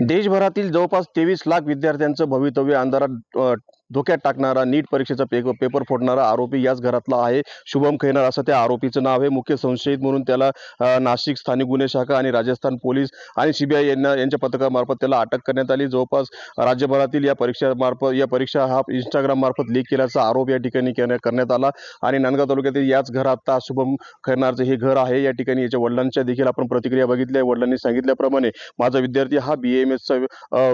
देशभरातील जवळपास 23 लाख विद्यार्थ्यांचं भवितव्य अंधारात धोक्यात टाकणारा नीट परीक्षेचा पेपर फोडणारा आरोपी याच घरातला आहे. शुभम खैनार असं त्या आरोपीचं नाव आहे. मुख्य संशयित म्हणून त्याला नाशिक स्थानिक गुन्हे शाखा आणि राजस्थान पोलीस आणि सीबीआय यांच्या पथकामार्फत त्याला अटक करण्यात आली. जवळपास राज्यभरातील या परीक्षा हा इंस्टाग्राम मार्फत लीक केल्याचा आरोप या ठिकाणी करण्यात आला आणि नांदगाव तालुक्यातील याच घरात शुभम खैनारचं हे घर आहे. या ठिकाणी याच्या वडिलांच्या देखील आपण प्रतिक्रिया बघितल्या. वडिलांनी सांगितल्याप्रमाणे माझा विद्यार्थी हा BAMSचा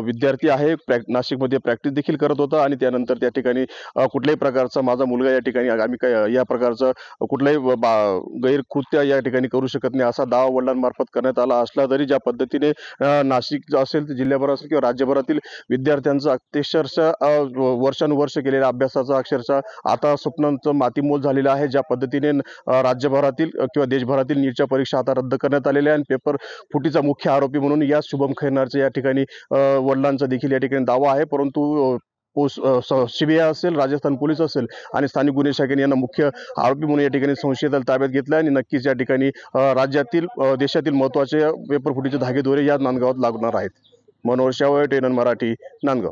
विद्यार्थी आहे. नाशिकमध्ये प्रॅक्टिस देखील करत होता आणि त्यानंतर त्या ठिकाणी कुठल्याही प्रकारचा माझा मुलगा या ठिकाणी आम्ही काय या प्रकारचं कुठलाही गैरकृत्य या ठिकाणी करू शकत नाही असा दावा वडिलांमार्फत करण्यात आला असला तरी ज्या पद्धतीने नाशिक असेल जिल्ह्याभर असेल किंवा राज्यभरातील विद्यार्थ्यांचं अक्षरशः वर्षानुवर्ष केलेल्या अभ्यासाचा अक्षरशः आता स्वप्नांचं मातीमोल झालेलं आहे. ज्या पद्धतीने राज्यभरातील किंवा देशभरातील नीटच्या परीक्षा आता रद्द करण्यात आलेल्या आणि पेपर फुटीचा मुख्य आरोपी म्हणून या शुभम खैनारचं या ठिकाणी वडिलांचा देखील या ठिकाणी दावा आहे. परंतु सीबीआय असेल, राजस्थान पोलीस असेल आणि स्थानिक गुन्हे शाखेने यांना मुख्य आरोपी म्हणून या ठिकाणी संशयिताला ताब्यात घेतलं आणि नक्कीच या ठिकाणी राज्यातील देशातील महत्त्वाचे पेपर फुटीचे धागेदोरे या नांदगावात लागणार आहेत. मनोहर शेवाळे, TNN मराठी, नांदगाव.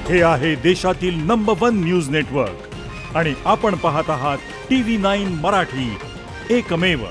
हे आहे देशातील नंबर 1 न्यूज नेटवर्क आणि आपण पाहत आहात TV9 मराठी, एकमेव.